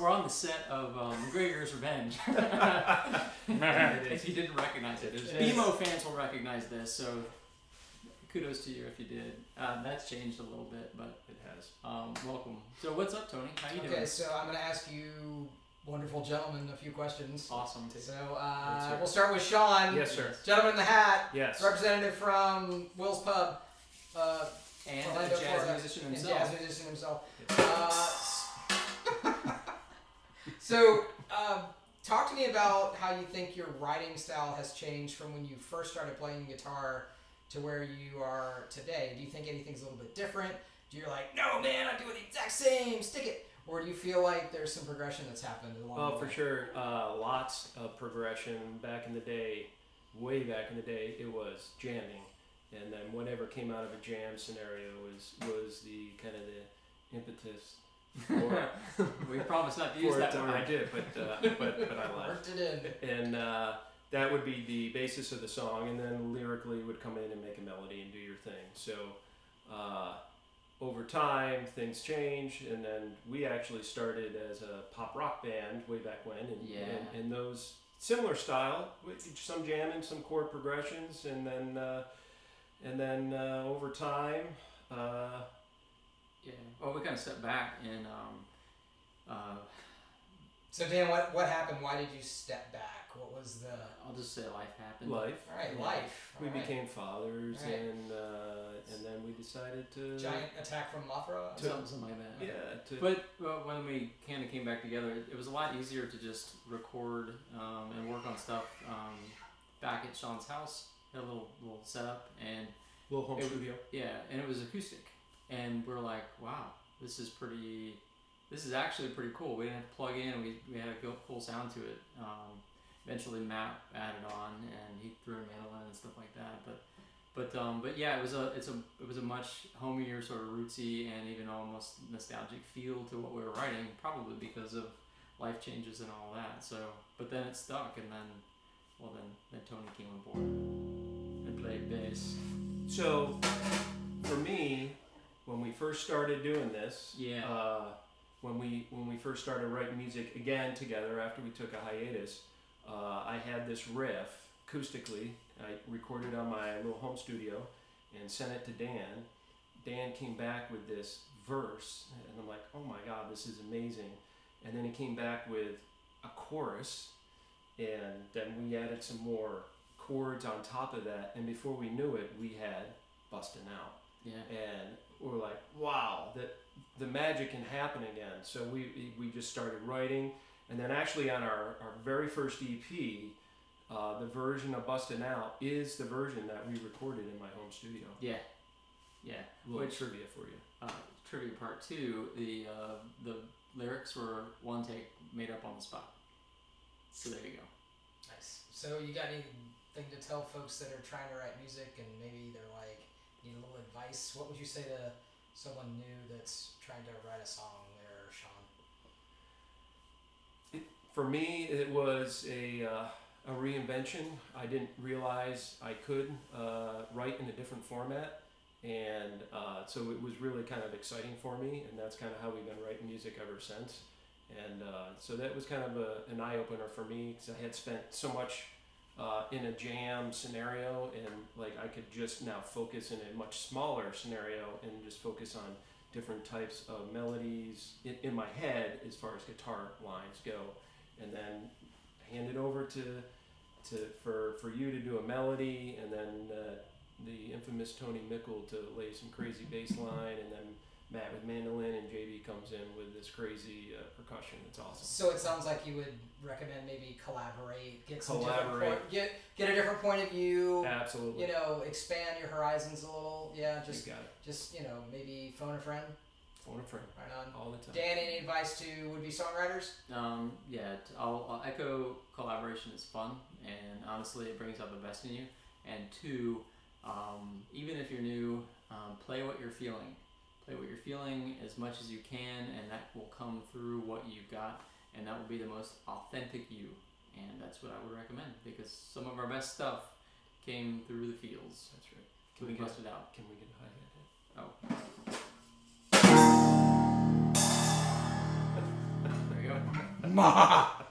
We're on the set of McGregor's Revenge. If you didn't recognize it, Beemo fans will recognize this. So kudos to you if you did. That's changed a little bit, but it has. Welcome. So what's up, Tony? How you doing? Okay, so I'm going to ask you, wonderful gentlemen, a few questions. Awesome. So we'll start with Sean. Yes, sir. Gentleman in the hat. Yes. Representative from Will's Pub. And Orlando, a jazz Florida. musician And himself. jazz musician himself. So, talk to me about how you think your writing style has changed from when you first started playing guitar to where you are today. Do you think anything's a little bit different? Do you like, no man, I do it the exact same, stick it? Or do you feel like there's some progression that's happened along the way? Oh, for sure. Lots of progression. Back in the day, way back in the day, it was jamming. And then whatever came out of a jam scenario was the kind of the impetus. We promised not to use that word. I did, but I lied. Worked it in. And that would be the basis of the song, and then lyrically would come in and make a melody and do your thing. So over time, things change, and then we actually started as a pop rock band way back when, and those similar style, with some jamming, some chord progressions, and then over time. Yeah. Well, we kind of stepped back and. So Dan, what happened? Why did you step back? What was the? I'll just say life happened. Life. All right, life. We became fathers, Right. and then we decided to. Giant attack from Mothra. Something like that. Yeah. But when we kind of came back together, it was a lot easier to just record and work on stuff back at Sean's house. Had a little setup and little home studio. Yeah, and it was acoustic, and we're like, wow, this is actually pretty cool. We didn't have to plug in. We had a full sound to it. Eventually, Matt added on, and he threw a mandolin and stuff like that. But yeah, it was a much homier, sort of rootsy, and even almost nostalgic feel to what we were writing. Probably because of life changes and all that. So, but then it stuck, and then Tony came on board and played bass. So, for me, when we first started doing this, when we first started writing music again together after we took a hiatus, I had this riff acoustically. I recorded on my little home studio and sent it to Dan. Dan came back with this verse, and I'm like, oh my God, this is amazing. And then he came back with a chorus, and then we added some more chords on top of that, and before we knew it, we had Bustin' Out. Yeah. And we're like, wow, that the magic can happen again. So we just started writing, and then actually on our very first EP, the version of Bustin' Out is the version that we recorded in my home studio. Yeah. A little trivia for you. Trivia part 2, the lyrics were one take, made up on the spot. So there you go. Nice. So you got anything to tell folks that are trying to write music and maybe they're like, need a little advice? What would you say to someone new that's trying to write a song there, Sean? For me, it was a reinvention. I didn't realize I could write in a different format, and so it was really kind of exciting for me, and that's kind of how we've been writing music ever since. And so that was kind of an eye-opener for me, because I had spent so much in a jam scenario, and like I could just now focus in a much smaller scenario and just focus on different types of melodies in my head as far as guitar lines go, and then hand it over for you to do a melody, and then the infamous Tony Mickle to lay some crazy bass line, and then Matt with mandolin, and JB comes in with this crazy percussion. It's awesome. So it sounds like you would recommend maybe collaborate, get a different point of view. Absolutely. Expand your horizons a little. Yeah, You got it. just maybe phone a friend. Phone a friend. Right on. All the time. Dan, any advice to would-be songwriters? I'll echo collaboration is fun, and honestly, it brings out the best in you. And 2, even if you're new, play what you're feeling. Play what you're feeling as much as you can, and that will come through what you've got, and that will be the most authentic you. And that's what I would recommend, because some of our best stuff came through the fields. That's right. Can we bust it out? Can we get a hi-hat? Oh. There you go. Ma.